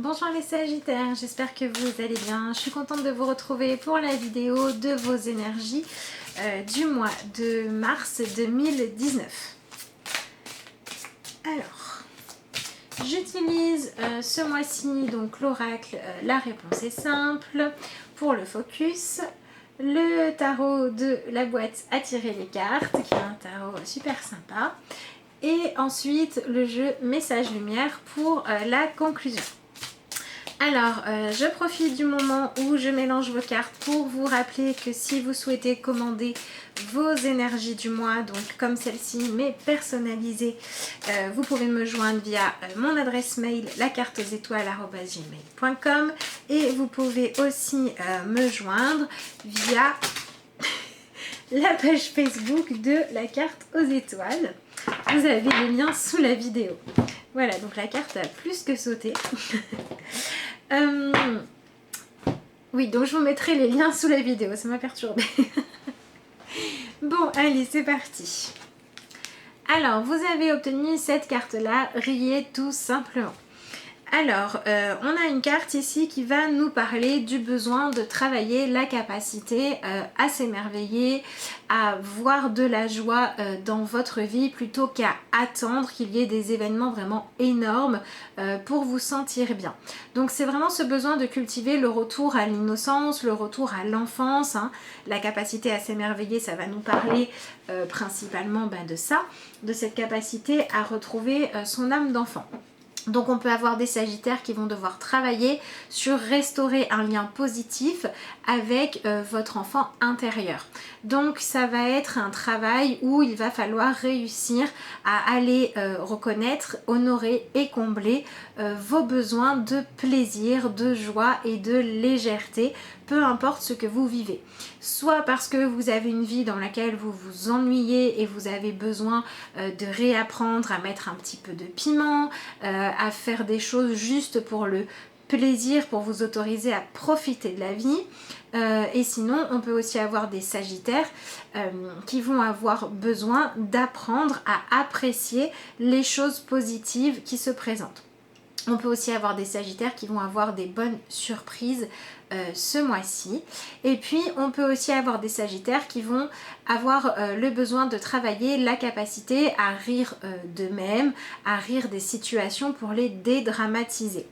Bonjour les Sagittaires, j'espère que vous allez bien. Je suis contente de vous retrouver pour la vidéo de vos énergies du mois de mars 2019. Alors, j'utilise ce mois-ci donc l'oracle La réponse est simple pour le focus. Le tarot de la boîte Attirer les cartes, qui est un tarot super sympa. Et ensuite le jeu Message Lumière pour la conclusion. Alors, je profite du moment où je mélange vos cartes pour vous rappeler que si vous souhaitez commander vos énergies du mois, donc comme celle-ci, mais personnalisée, vous pouvez me joindre via mon adresse mail lacarteauxétoiles@gmail.com et vous pouvez aussi me joindre via la page Facebook de la carte aux étoiles. Vous avez le lien sous la vidéo. Voilà, donc la carte a plus que sauté. Oui, donc je vous mettrai les liens sous la vidéo, ça m'a perturbée. Bon, allez, c'est parti. Alors, vous avez obtenu cette carte-là, riez tout simplement. Alors, on a une carte ici qui va nous parler du besoin de travailler la capacité à s'émerveiller, à voir de la joie dans votre vie plutôt qu'à attendre qu'il y ait des événements vraiment énormes pour vous sentir bien. Donc c'est vraiment ce besoin de cultiver le retour à l'innocence, le retour à l'enfance, hein. La capacité à s'émerveiller, ça va nous parler principalement de ça, de cette capacité à retrouver son âme d'enfant. Donc on peut avoir des sagittaires qui vont devoir travailler sur restaurer un lien positif avec votre enfant intérieur. Donc ça va être un travail où il va falloir réussir à aller reconnaître, honorer et combler vos besoins de plaisir, de joie et de légèreté, peu importe ce que vous vivez. Soit parce que vous avez une vie dans laquelle vous vous ennuyez et vous avez besoin de réapprendre à mettre un petit peu de piment, à faire des choses juste pour le plaisir, pour vous autoriser à profiter de la vie. Et sinon, on peut aussi avoir des sagittaires qui vont avoir besoin d'apprendre à apprécier les choses positives qui se présentent. On peut aussi avoir des sagittaires qui vont avoir des bonnes surprises ce mois-ci. Et puis on peut aussi avoir des sagittaires qui vont avoir le besoin de travailler la capacité à rire d'eux-mêmes, à rire des situations pour les dédramatiser.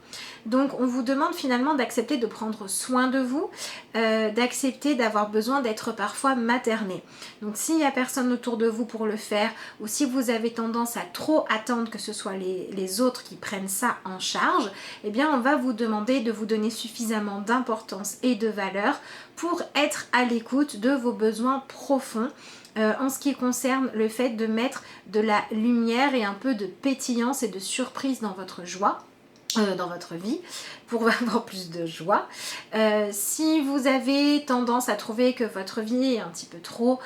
Donc on vous demande finalement d'accepter de prendre soin de vous, d'accepter d'avoir besoin d'être parfois materné. Donc s'il n'y a personne autour de vous pour le faire, ou si vous avez tendance à trop attendre que ce soit les autres qui prennent ça en charge, eh bien on va vous demander de vous donner suffisamment d'importance et de valeur pour être à l'écoute de vos besoins profonds en ce qui concerne le fait de mettre de la lumière et un peu de pétillance et de surprise dans votre joie. Dans votre vie pour avoir plus de joie. Si vous avez tendance à trouver que votre vie est un petit peu trop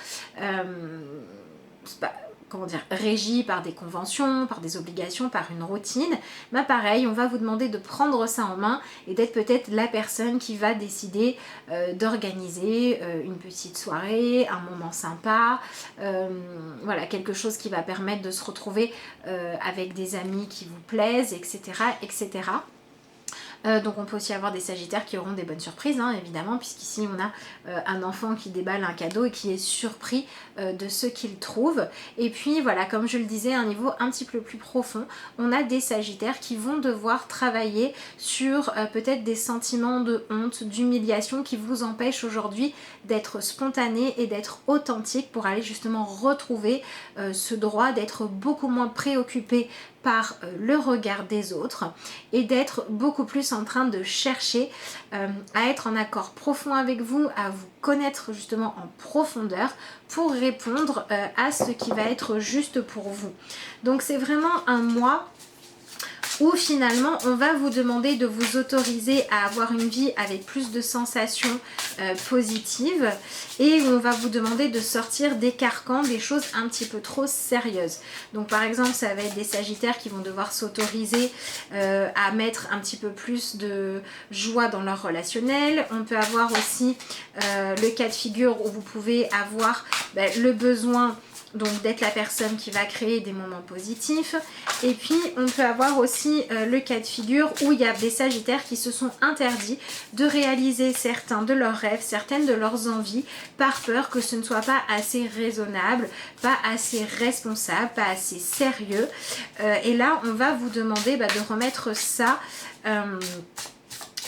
régie par des conventions, par des obligations, par une routine, pareil, on va vous demander de prendre ça en main et d'être peut-être la personne qui va décider d'organiser une petite soirée, un moment sympa, voilà, quelque chose qui va permettre de se retrouver avec des amis qui vous plaisent, etc., etc. Donc on peut aussi avoir des sagittaires qui auront des bonnes surprises, hein, évidemment, puisqu'ici on a un enfant qui déballe un cadeau et qui est surpris de ce qu'il trouve. Et puis voilà, comme je le disais, à un niveau un petit peu plus profond, on a des sagittaires qui vont devoir travailler sur peut-être des sentiments de honte, d'humiliation qui vous empêchent aujourd'hui d'être spontané et d'être authentique pour aller justement retrouver ce droit d'être beaucoup moins préoccupé par le regard des autres et d'être beaucoup plus en train de chercher à être en accord profond avec vous, à vous connaître justement en profondeur pour répondre à ce qui va être juste pour vous. Donc c'est vraiment un mois où finalement on va vous demander de vous autoriser à avoir une vie avec plus de sensations positives et où on va vous demander de sortir des carcans, des choses un petit peu trop sérieuses. Donc par exemple ça va être des sagittaires qui vont devoir s'autoriser à mettre un petit peu plus de joie dans leur relationnel. On peut avoir aussi le cas de figure où vous pouvez avoir le besoin donc d'être la personne qui va créer des moments positifs. Et puis on peut avoir aussi le cas de figure où il y a des sagittaires qui se sont interdits de réaliser certains de leurs rêves, certaines de leurs envies, par peur que ce ne soit pas assez raisonnable, pas assez responsable, pas assez sérieux. Et là on va vous demander de remettre ça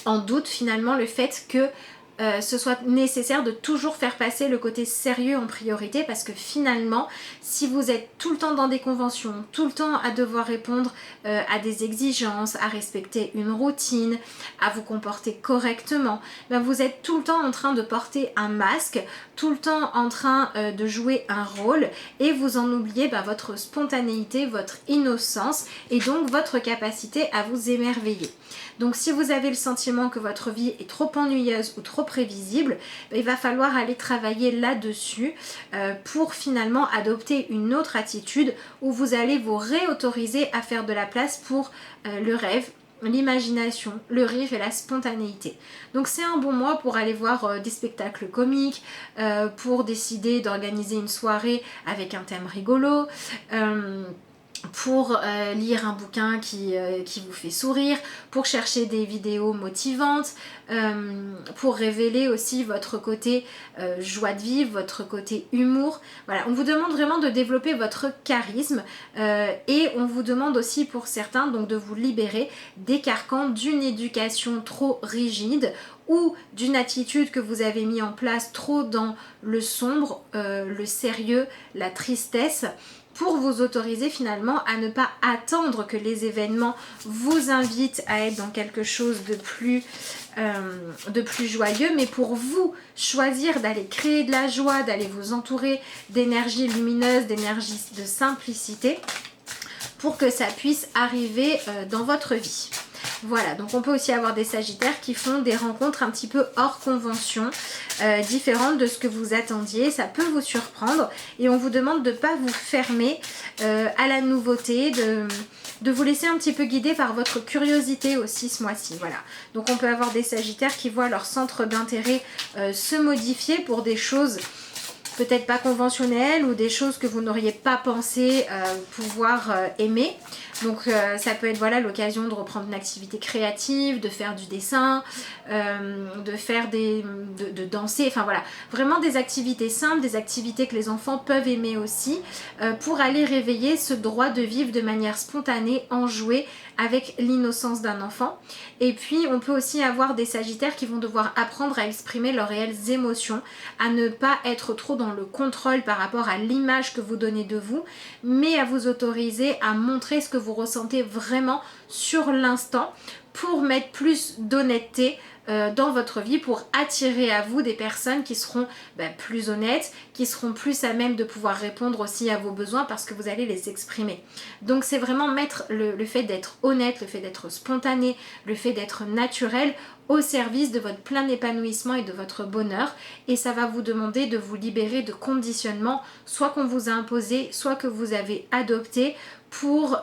en doute, finalement, le fait que ce soit nécessaire de toujours faire passer le côté sérieux en priorité, parce que finalement si vous êtes tout le temps dans des conventions, tout le temps à devoir répondre à des exigences, à respecter une routine, à vous comporter correctement, vous êtes tout le temps en train de porter un masque, tout le temps en train de jouer un rôle, et vous en oubliez votre spontanéité, votre innocence et donc votre capacité à vous émerveiller. Donc si vous avez le sentiment que votre vie est trop ennuyeuse ou trop prévisible, il va falloir aller travailler là-dessus pour finalement adopter une autre attitude où vous allez vous réautoriser à faire de la place pour le rêve, l'imagination, le rire et la spontanéité. Donc c'est un bon mois pour aller voir des spectacles comiques, pour décider d'organiser une soirée avec un thème rigolo, pour lire un bouquin qui vous fait sourire, pour chercher des vidéos motivantes, pour révéler aussi votre côté joie de vivre, votre côté humour. Voilà, on vous demande vraiment de développer votre charisme et on vous demande aussi pour certains donc de vous libérer des carcans d'une éducation trop rigide ou d'une attitude que vous avez mis en place trop dans le sombre, le sérieux, la tristesse, pour vous autoriser finalement à ne pas attendre que les événements vous invitent à être dans quelque chose de plus joyeux, mais pour vous choisir d'aller créer de la joie, d'aller vous entourer d'énergie lumineuse, d'énergie de simplicité, pour que ça puisse arriver dans votre vie. Voilà, donc on peut aussi avoir des sagittaires qui font des rencontres un petit peu hors convention, différentes de ce que vous attendiez. Ça peut vous surprendre et on vous demande de ne pas vous fermer à la nouveauté, de vous laisser un petit peu guider par votre curiosité aussi ce mois-ci. Voilà, donc on peut avoir des sagittaires qui voient leur centre d'intérêt se modifier pour des choses peut-être pas conventionnelles ou des choses que vous n'auriez pas pensé pouvoir aimer. Donc ça peut être l'occasion de reprendre une activité créative, de faire du dessin, de faire de danser, enfin voilà, vraiment des activités simples, des activités que les enfants peuvent aimer aussi, pour aller réveiller ce droit de vivre de manière spontanée, enjouée, avec l'innocence d'un enfant. Et puis on peut aussi avoir des sagittaires qui vont devoir apprendre à exprimer leurs réelles émotions, à ne pas être trop dans le contrôle par rapport à l'image que vous donnez de vous, mais à vous autoriser à montrer ce que vous ressentez vraiment sur l'instant, pour mettre plus d'honnêteté dans votre vie, pour attirer à vous des personnes qui seront plus honnêtes, qui seront plus à même de pouvoir répondre aussi à vos besoins parce que vous allez les exprimer. Donc c'est vraiment mettre le fait d'être honnête, le fait d'être spontané, le fait d'être naturel au service de votre plein épanouissement et de votre bonheur, et ça va vous demander de vous libérer de conditionnements, soit qu'on vous a imposé, soit que vous avez adopté pour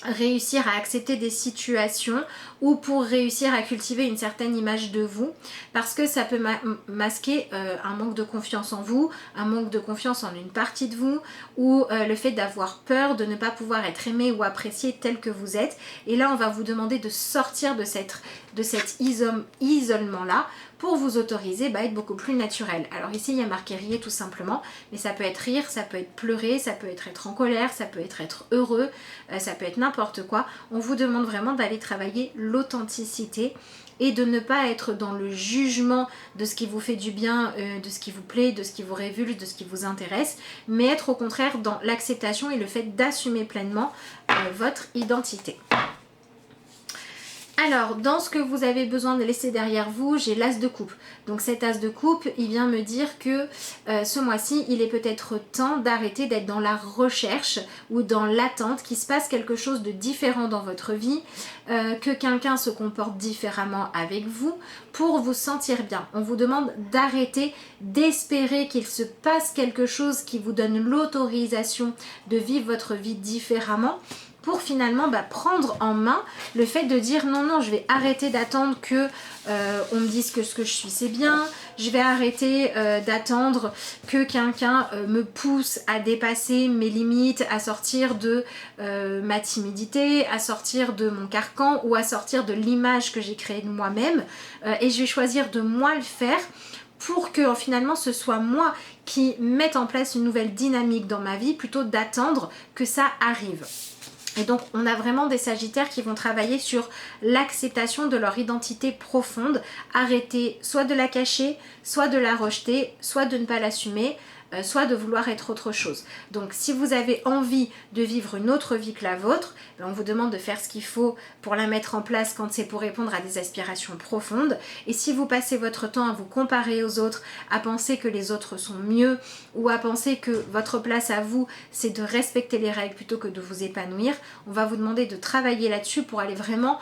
réussir à accepter des situations ou pour réussir à cultiver une certaine image de vous, parce que ça peut masquer un manque de confiance en vous, un manque de confiance en une partie de vous, ou le fait d'avoir peur de ne pas pouvoir être aimé ou apprécié tel que vous êtes. Et là on va vous demander de sortir de cet isolement là pour vous autoriser à être beaucoup plus naturel. Alors ici il y a marqué rire tout simplement, mais ça peut être rire, ça peut être pleurer, ça peut être en colère, ça peut être heureux, ça peut être n'importe quoi. On vous demande vraiment d'aller travailler l'authenticité et de ne pas être dans le jugement de ce qui vous fait du bien, de ce qui vous plaît, de ce qui vous révulse, de ce qui vous intéresse, mais être au contraire dans l'acceptation et le fait d'assumer pleinement votre identité. Alors, dans ce que vous avez besoin de laisser derrière vous, j'ai l'as de coupe. Donc cet as de coupe, il vient me dire que ce mois-ci, il est peut-être temps d'arrêter d'être dans la recherche ou dans l'attente, qu'il se passe quelque chose de différent dans votre vie, que quelqu'un se comporte différemment avec vous pour vous sentir bien. On vous demande d'arrêter d'espérer qu'il se passe quelque chose qui vous donne l'autorisation de vivre votre vie différemment, pour finalement prendre en main le fait de dire non, non, je vais arrêter d'attendre que on me dise que ce que je suis c'est bien, je vais arrêter d'attendre que quelqu'un me pousse à dépasser mes limites, à sortir de ma timidité, à sortir de mon carcan ou à sortir de l'image que j'ai créée de moi-même, et je vais choisir de moi le faire pour que finalement ce soit moi qui mette en place une nouvelle dynamique dans ma vie plutôt d'attendre que ça arrive. Et donc on a vraiment des Sagittaires qui vont travailler sur l'acceptation de leur identité profonde, arrêter soit de la cacher, soit de la rejeter, soit de ne pas l'assumer, soit de vouloir être autre chose. Donc si vous avez envie de vivre une autre vie que la vôtre, on vous demande de faire ce qu'il faut pour la mettre en place quand c'est pour répondre à des aspirations profondes. Et si vous passez votre temps à vous comparer aux autres, à penser que les autres sont mieux, ou à penser que votre place à vous, c'est de respecter les règles plutôt que de vous épanouir, on va vous demander de travailler là-dessus pour aller vraiment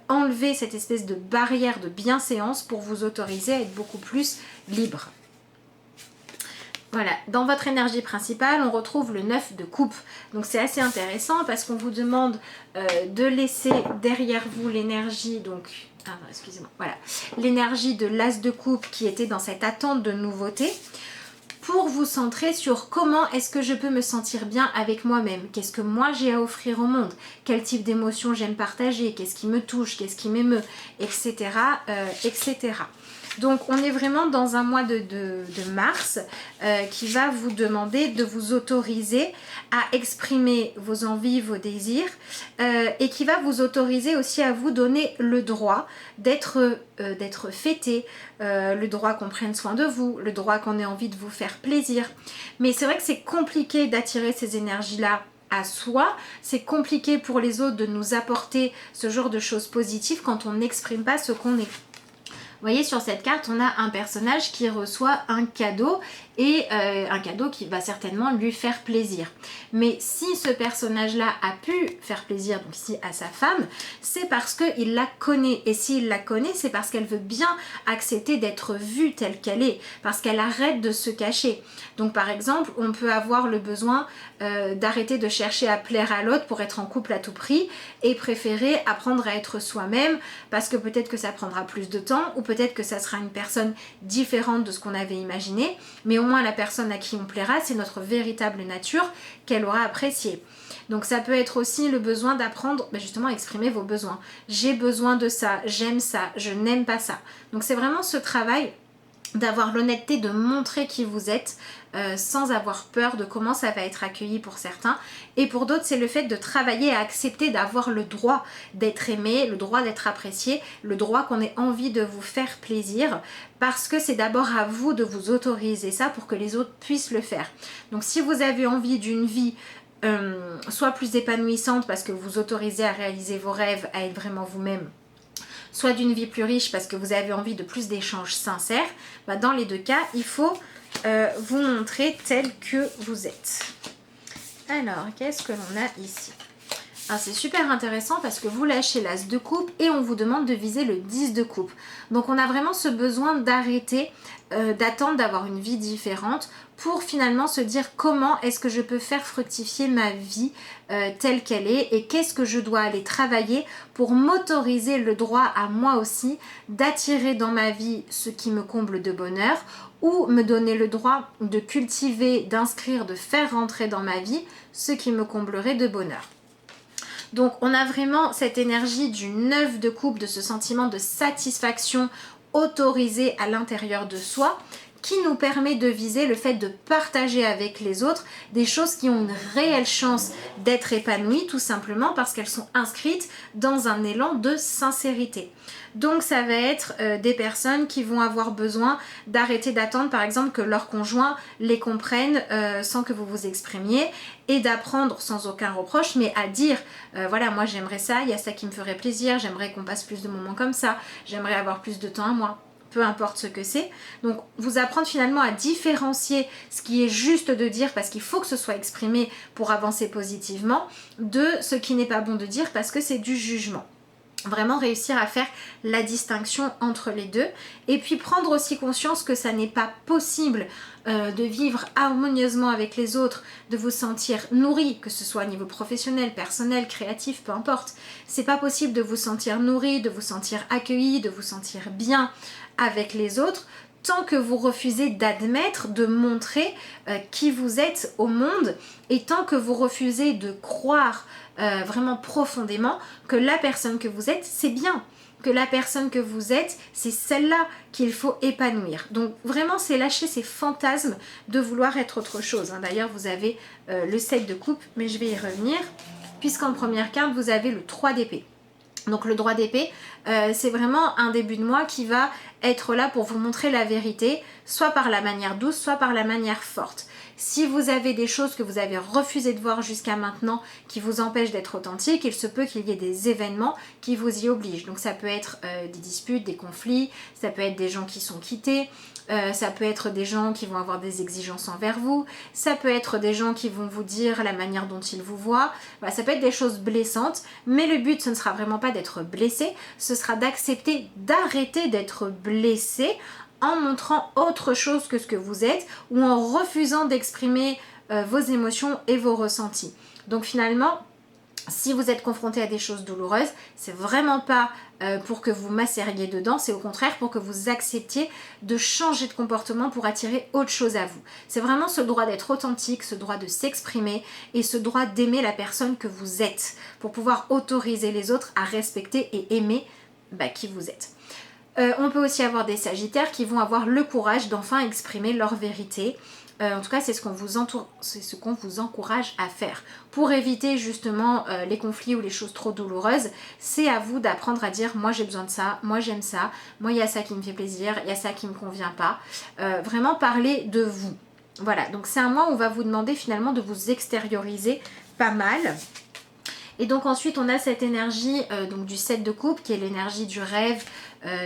enlever cette espèce de barrière de bienséance pour vous autoriser à être beaucoup plus libre. Voilà, dans votre énergie principale, on retrouve le 9 de coupe. Donc c'est assez intéressant parce qu'on vous demande de laisser derrière vous l'énergie, donc, excusez-moi, voilà, l'énergie de l'as de coupe qui était dans cette attente de nouveauté, pour vous centrer sur comment est-ce que je peux me sentir bien avec moi-même, qu'est-ce que moi j'ai à offrir au monde, quel type d'émotions j'aime partager, qu'est-ce qui me touche, qu'est-ce qui m'émeut, etc., etc. Donc on est vraiment dans un mois de mars qui va vous demander de vous autoriser à exprimer vos envies, vos désirs, et qui va vous autoriser aussi à vous donner le droit d'être fêté, le droit qu'on prenne soin de vous, le droit qu'on ait envie de vous faire plaisir. Mais c'est vrai que c'est compliqué d'attirer ces énergies-là à soi, c'est compliqué pour les autres de nous apporter ce genre de choses positives quand on n'exprime pas ce qu'on est. Vous voyez, sur cette carte, on a un personnage qui reçoit un cadeau et un cadeau qui va certainement lui faire plaisir. Mais si ce personnage-là a pu faire plaisir, donc ici à sa femme, c'est parce qu'il la connaît. Et s'il la connaît, c'est parce qu'elle veut bien accepter d'être vue telle qu'elle est, parce qu'elle arrête de se cacher. Donc par exemple, on peut avoir le besoin d'arrêter de chercher à plaire à l'autre pour être en couple à tout prix et préférer apprendre à être soi-même parce que peut-être que ça prendra plus de temps ou peut-être que ça sera une personne différente de ce qu'on avait imaginé, mais au moins la personne à qui on plaira, c'est notre véritable nature qu'elle aura appréciée. Donc ça peut être aussi le besoin d'apprendre justement à exprimer vos besoins. J'ai besoin de ça, j'aime ça, je n'aime pas ça. Donc c'est vraiment ce travail d'avoir l'honnêteté de montrer qui vous êtes sans avoir peur de comment ça va être accueilli pour certains, et pour d'autres c'est le fait de travailler à accepter d'avoir le droit d'être aimé, le droit d'être apprécié, le droit qu'on ait envie de vous faire plaisir, parce que c'est d'abord à vous de vous autoriser ça pour que les autres puissent le faire. Donc si vous avez envie d'une vie soit plus épanouissante parce que vous autorisez à réaliser vos rêves, à être vraiment vous-même, soit d'une vie plus riche parce que vous avez envie de plus d'échanges sincères, dans les deux cas, il faut vous montrer tel que vous êtes. Alors, qu'est-ce que l'on a ici ? Alors, c'est super intéressant parce que vous lâchez l'as de coupe et on vous demande de viser le 10 de coupe. Donc, on a vraiment ce besoin d'arrêter, d'attendre d'avoir une vie différente pour finalement se dire comment est-ce que je peux faire fructifier ma vie telle qu'elle est et qu'est-ce que je dois aller travailler pour m'autoriser le droit à moi aussi d'attirer dans ma vie ce qui me comble de bonheur ou me donner le droit de cultiver, d'inscrire, de faire rentrer dans ma vie ce qui me comblerait de bonheur. Donc on a vraiment cette énergie du 9 de coupe, de ce sentiment de satisfaction autorisé à l'intérieur de soi, qui nous permet de viser le fait de partager avec les autres des choses qui ont une réelle chance d'être épanouies, tout simplement parce qu'elles sont inscrites dans un élan de sincérité. Donc ça va être des personnes qui vont avoir besoin d'arrêter d'attendre par exemple que leur conjoint les comprenne sans que vous vous exprimiez, et d'apprendre sans aucun reproche mais à dire voilà, moi j'aimerais ça, il y a ça qui me ferait plaisir, j'aimerais qu'on passe plus de moments comme ça, j'aimerais avoir plus de temps à moi, peu importe ce que c'est. Donc vous apprendre finalement à différencier ce qui est juste de dire parce qu'il faut que ce soit exprimé pour avancer positivement, de ce qui n'est pas bon de dire parce que c'est du jugement. Vraiment réussir à faire la distinction entre les deux et puis prendre aussi conscience que ça n'est pas possible de vivre harmonieusement avec les autres, de vous sentir nourri, que ce soit au niveau professionnel, personnel, créatif, peu importe. C'est pas possible de vous sentir nourri, de vous sentir accueilli, de vous sentir bien avec les autres tant que vous refusez d'admettre, de montrer qui vous êtes au monde et tant que vous refusez de croire vraiment profondément que la personne que vous êtes, c'est bien. Que la personne que vous êtes, c'est celle-là qu'il faut épanouir. Donc vraiment, c'est lâcher ces fantasmes de vouloir être autre chose. D'ailleurs, vous avez le 7 de coupe, mais je vais y revenir. Puisqu'en première carte, vous avez le 3 d'épée. Donc le droit d'épée, c'est vraiment un début de mois qui va être là pour vous montrer la vérité, soit par la manière douce, soit par la manière forte. Si vous avez des choses que vous avez refusé de voir jusqu'à maintenant qui vous empêchent d'être authentique, il se peut qu'il y ait des événements qui vous y obligent. Donc ça peut être des disputes, des conflits, ça peut être des gens qui sont quittés, ça peut être des gens qui vont avoir des exigences envers vous, ça peut être des gens qui vont vous dire la manière dont ils vous voient, voilà, ça peut être des choses blessantes, mais le but ce ne sera vraiment pas d'être blessé, ce sera d'accepter d'arrêter d'être blessé en montrant autre chose que ce que vous êtes ou en refusant d'exprimer vos émotions et vos ressentis. Donc finalement, si vous êtes confronté à des choses douloureuses, c'est vraiment pas pour que vous macériez dedans, c'est au contraire pour que vous acceptiez de changer de comportement pour attirer autre chose à vous. C'est vraiment ce droit d'être authentique, ce droit de s'exprimer et ce droit d'aimer la personne que vous êtes pour pouvoir autoriser les autres à respecter et aimer qui vous êtes. On peut aussi avoir des sagittaires qui vont avoir le courage d'enfin exprimer leur vérité. En tout cas, c'est ce qu'on vous encourage à faire. Pour éviter justement les conflits ou les choses trop douloureuses, c'est à vous d'apprendre à dire « moi j'ai besoin de ça, moi j'aime ça, moi il y a ça qui me fait plaisir, il y a ça qui ne me convient pas ». Vraiment parler de vous. Voilà, donc c'est un mois où on va vous demander finalement de vous extérioriser pas mal. Et donc ensuite on a cette énergie donc du 7 de coupe qui est l'énergie du rêve,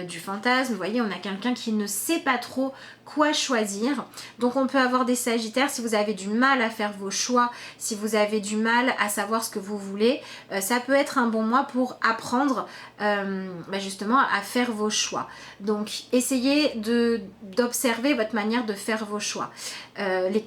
du fantasme. Vous voyez, on a quelqu'un qui ne sait pas trop quoi choisir. Donc on peut avoir des sagittaires, si vous avez du mal à faire vos choix, si vous avez du mal à savoir ce que vous voulez, ça peut être un bon mois pour apprendre justement à faire vos choix. Donc essayez d'observer votre manière de faire vos choix.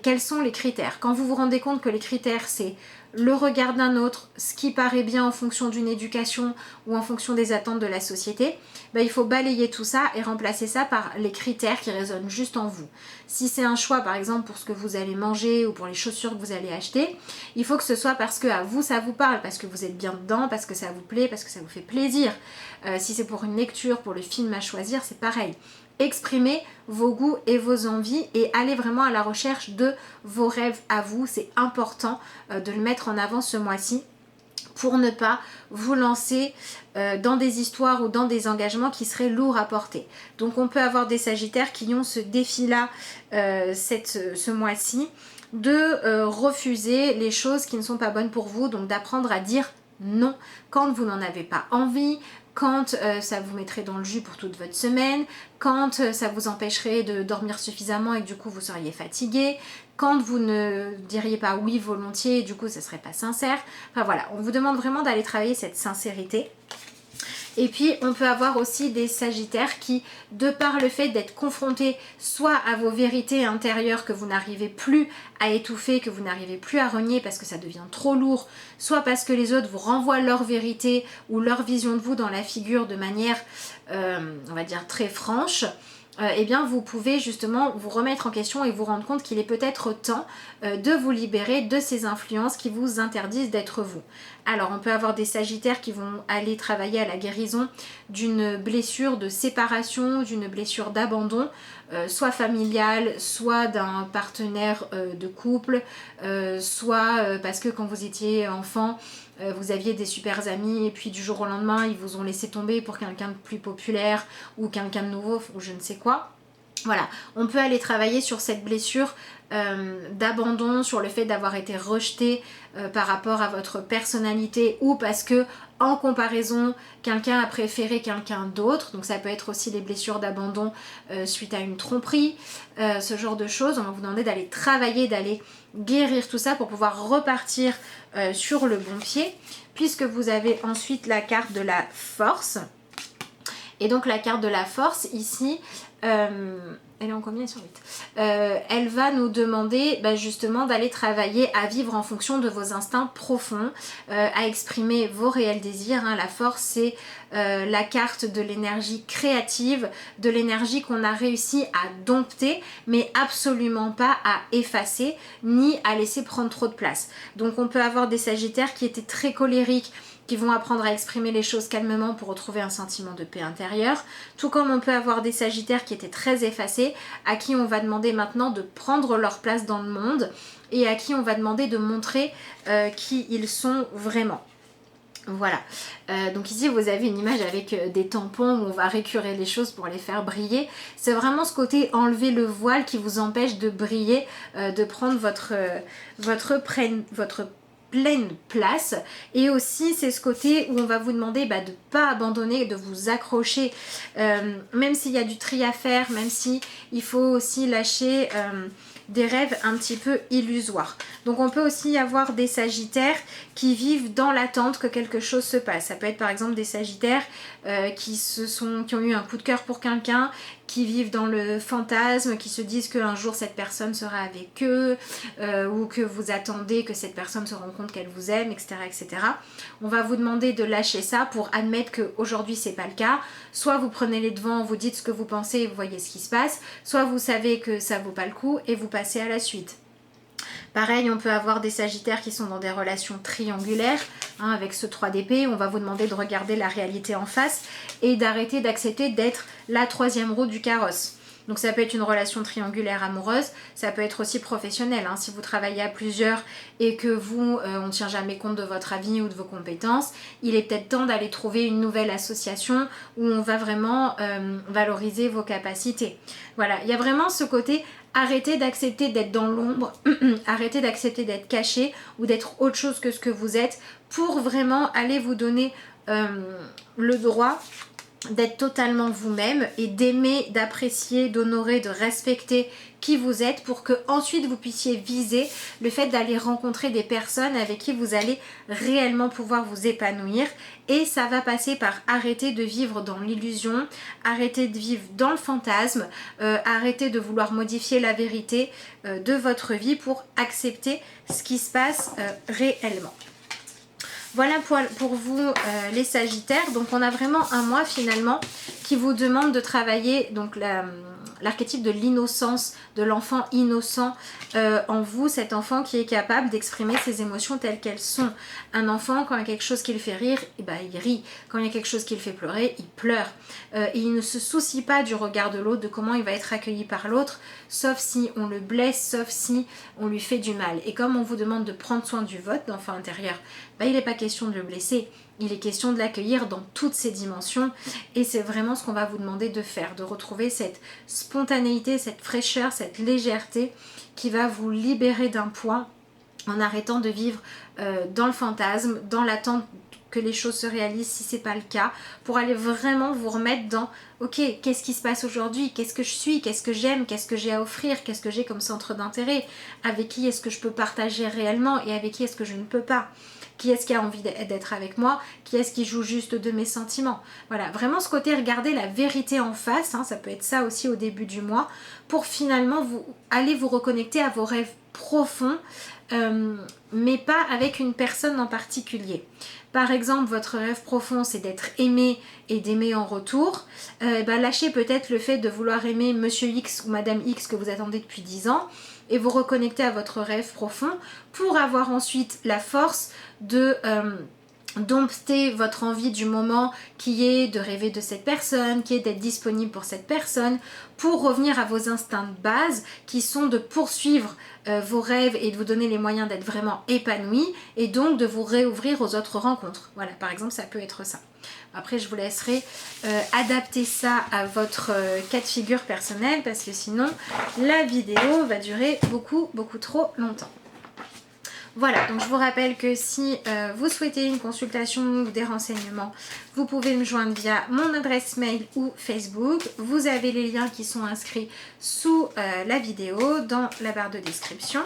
Quels sont les critères? Quand vous vous rendez compte que les critères c'est le regard d'un autre, ce qui paraît bien en fonction d'une éducation ou en fonction des attentes de la société, il faut balayer tout ça et remplacer ça par les critères qui résonnent juste en vous. Si c'est un choix par exemple pour ce que vous allez manger ou pour les chaussures que vous allez acheter, il faut que ce soit parce que à vous ça vous parle, parce que vous êtes bien dedans, parce que ça vous plaît, parce que ça vous fait plaisir. Si c'est pour une lecture, pour le film à choisir, c'est pareil. Exprimez vos goûts et vos envies et allez vraiment à la recherche de vos rêves à vous. C'est important de le mettre en avant ce mois-ci pour ne pas vous lancer dans des histoires ou dans des engagements qui seraient lourds à porter. Donc on peut avoir des sagittaires qui ont ce défi-là ce mois-ci de refuser les choses qui ne sont pas bonnes pour vous, donc d'apprendre à dire non quand vous n'en avez pas envie, quand ça vous mettrait dans le jus pour toute votre semaine, quand ça vous empêcherait de dormir suffisamment et que du coup vous seriez fatigué, quand vous ne diriez pas oui volontiers et du coup ça serait pas sincère. Enfin voilà, on vous demande vraiment d'aller travailler cette sincérité. Et puis on peut avoir aussi des sagittaires qui, de par le fait d'être confrontés soit à vos vérités intérieures que vous n'arrivez plus à étouffer, que vous n'arrivez plus à renier parce que ça devient trop lourd, soit parce que les autres vous renvoient leur vérité ou leur vision de vous dans la figure de manière, on va dire, très franche, eh bien vous pouvez justement vous remettre en question et vous rendre compte qu'il est peut-être temps de vous libérer de ces influences qui vous interdisent d'être vous. Alors on peut avoir des sagittaires qui vont aller travailler à la guérison d'une blessure de séparation, d'une blessure d'abandon, soit familiale, soit d'un partenaire de couple, soit parce que quand vous étiez enfant, vous aviez des super amis et puis du jour au lendemain ils vous ont laissé tomber pour quelqu'un de plus populaire ou quelqu'un de nouveau ou je ne sais quoi. Voilà, on peut aller travailler sur cette blessure d'abandon, sur le fait d'avoir été rejeté par rapport à votre personnalité ou parce que en comparaison, quelqu'un a préféré quelqu'un d'autre. Donc ça peut être aussi les blessures d'abandon suite à une tromperie, ce genre de choses. On va vous demander d'aller travailler, d'aller guérir tout ça pour pouvoir repartir sur le bon pied, puisque vous avez ensuite la carte de la force. Et donc la carte de la force ici, elle est en combien sur 8 elle va nous demander justement d'aller travailler à vivre en fonction de vos instincts profonds, à exprimer vos réels désirs. La force, c'est la carte de l'énergie créative, de l'énergie qu'on a réussi à dompter, mais absolument pas à effacer, ni à laisser prendre trop de place. Donc on peut avoir des sagittaires qui étaient très colériques, qui vont apprendre à exprimer les choses calmement pour retrouver un sentiment de paix intérieure. Tout comme on peut avoir des sagittaires qui étaient très effacés, à qui on va demander maintenant de prendre leur place dans le monde et à qui on va demander de montrer qui ils sont vraiment. Voilà, donc ici vous avez une image avec des tampons où on va récurer les choses pour les faire briller. C'est vraiment ce côté enlever le voile qui vous empêche de briller, de prendre votre pleine place. Et aussi c'est ce côté où on va vous demander de ne pas abandonner, de vous accrocher, même s'il y a du tri à faire, même si il faut aussi lâcher des rêves un petit peu illusoires. Donc on peut aussi avoir des sagittaires qui vivent dans l'attente que quelque chose se passe. Ça peut être par exemple des sagittaires qui ont eu un coup de cœur pour quelqu'un, qui vivent dans le fantasme, qui se disent qu'un jour cette personne sera avec eux, ou que vous attendez que cette personne se rende compte qu'elle vous aime, etc., etc. On va vous demander de lâcher ça pour admettre qu'aujourd'hui c'est pas le cas. Soit vous prenez les devants, vous dites ce que vous pensez et vous voyez ce qui se passe, soit vous savez que ça vaut pas le coup et vous passez à la suite. Pareil, on peut avoir des sagittaires qui sont dans des relations triangulaires, avec ce 3 d'épée. On va vous demander de regarder la réalité en face et d'arrêter d'accepter d'être la 3e roue du carrosse. Donc ça peut être une relation triangulaire amoureuse, ça peut être aussi professionnel. Si vous travaillez à plusieurs et que vous, on ne tient jamais compte de votre avis ou de vos compétences, il est peut-être temps d'aller trouver une nouvelle association où on va vraiment valoriser vos capacités. Voilà, il y a vraiment ce côté, arrêtez d'accepter d'être dans l'ombre, arrêtez d'accepter d'être caché ou d'être autre chose que ce que vous êtes pour vraiment aller vous donner le droit d'être totalement vous-même et d'aimer, d'apprécier, d'honorer, de respecter qui vous êtes pour que ensuite vous puissiez viser le fait d'aller rencontrer des personnes avec qui vous allez réellement pouvoir vous épanouir. Et ça va passer par arrêter de vivre dans l'illusion, arrêter de vivre dans le fantasme, arrêter de vouloir modifier la vérité de votre vie pour accepter ce qui se passe réellement. Voilà pour vous les sagittaires. Donc on a vraiment un mois finalement qui vous demande de travailler donc l'archétype de l'innocence, de l'enfant innocent en vous, cet enfant qui est capable d'exprimer ses émotions telles qu'elles sont. Un enfant, quand il y a quelque chose qui le fait rire, il rit. Quand il y a quelque chose qui le fait pleurer, il pleure. Et il ne se soucie pas du regard de l'autre, de comment il va être accueilli par l'autre, sauf si on le blesse, sauf si on lui fait du mal. Et comme on vous demande de prendre soin du votre enfant intérieur, il n'est pas question de le blesser. Il est question de l'accueillir dans toutes ses dimensions et c'est vraiment ce qu'on va vous demander de faire, de retrouver cette spontanéité, cette fraîcheur, cette légèreté qui va vous libérer d'un poids en arrêtant de vivre dans le fantasme, dans l'attente que les choses se réalisent si c'est pas le cas, pour aller vraiment vous remettre dans ok, qu'est-ce qui se passe aujourd'hui, qu'est-ce que je suis, qu'est-ce que j'aime, qu'est-ce que j'ai à offrir, qu'est-ce que j'ai comme centre d'intérêt, avec qui est-ce que je peux partager réellement et avec qui est-ce que je ne peux pas. Qui est-ce qui a envie d'être avec moi? Qui est-ce qui joue juste de mes sentiments? Voilà, vraiment ce côté, regarder la vérité en face, ça peut être ça aussi au début du mois, pour finalement aller vous reconnecter à vos rêves profonds, mais pas avec une personne en particulier. Par exemple, votre rêve profond, c'est d'être aimé et d'aimer en retour. Lâchez peut-être le fait de vouloir aimer Monsieur X ou Madame X que vous attendez depuis 10 ans et vous reconnecter à votre rêve profond pour avoir ensuite la force de dompter votre envie du moment qui est de rêver de cette personne, qui est d'être disponible pour cette personne, pour revenir à vos instincts de base qui sont de poursuivre vos rêves et de vous donner les moyens d'être vraiment épanoui et donc de vous réouvrir aux autres rencontres. Voilà, par exemple, ça peut être ça. Après, je vous laisserai adapter ça à votre cas de figure personnel parce que sinon, la vidéo va durer beaucoup trop longtemps. Voilà, donc je vous rappelle que si vous souhaitez une consultation ou des renseignements, vous pouvez me joindre via mon adresse mail ou Facebook. Vous avez les liens qui sont inscrits sous la vidéo dans la barre de description.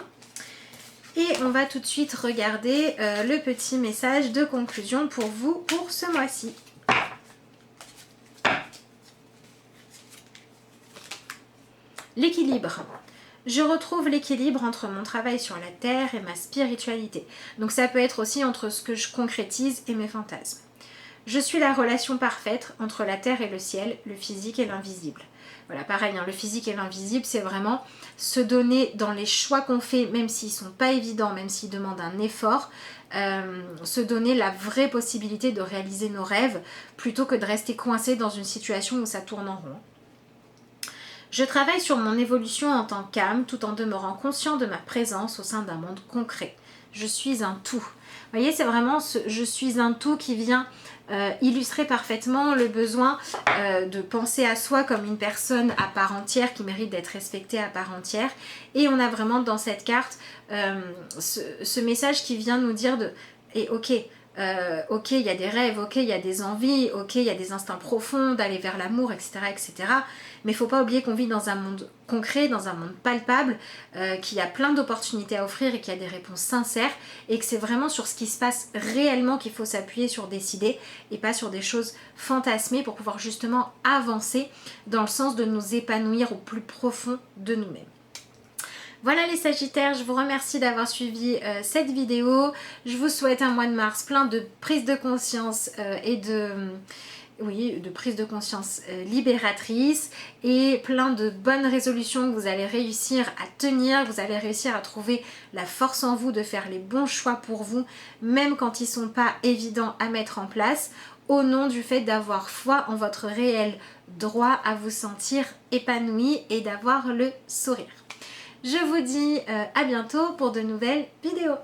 Et on va tout de suite regarder le petit message de conclusion pour vous pour ce mois-ci. L'équilibre. Je retrouve l'équilibre entre mon travail sur la terre et ma spiritualité. Donc ça peut être aussi entre ce que je concrétise et mes fantasmes. Je suis la relation parfaite entre la terre et le ciel, le physique et l'invisible. Voilà, pareil, hein, le physique et l'invisible, c'est vraiment se donner dans les choix qu'on fait, même s'ils ne sont pas évidents, même s'ils demandent un effort, se donner la vraie possibilité de réaliser nos rêves, plutôt que de rester coincé dans une situation où ça tourne en rond. Je travaille sur mon évolution en tant qu'âme tout en demeurant conscient de ma présence au sein d'un monde concret. Je suis un tout. Vous voyez, c'est vraiment ce « je suis un tout » qui vient illustrer parfaitement le besoin de penser à soi comme une personne à part entière qui mérite d'être respectée à part entière. Et on a vraiment dans cette carte ce message qui vient nous dire ok, il y a des rêves, ok, il y a des envies, ok, il y a des instincts profonds d'aller vers l'amour, etc., etc. Mais il ne faut pas oublier qu'on vit dans un monde concret, dans un monde palpable, qu'il y a plein d'opportunités à offrir et qu'il y a des réponses sincères et que c'est vraiment sur ce qui se passe réellement qu'il faut s'appuyer sur décider et pas sur des choses fantasmées pour pouvoir justement avancer dans le sens de nous épanouir au plus profond de nous-mêmes. Voilà les Sagittaires, je vous remercie d'avoir suivi cette vidéo. Je vous souhaite un mois de mars plein de prise de conscience et de prise de conscience libératrice et plein de bonnes résolutions que vous allez réussir à tenir, vous allez réussir à trouver la force en vous de faire les bons choix pour vous, même quand ils ne sont pas évidents à mettre en place, au nom du fait d'avoir foi en votre réel droit à vous sentir épanoui et d'avoir le sourire. Je vous dis à bientôt pour de nouvelles vidéos.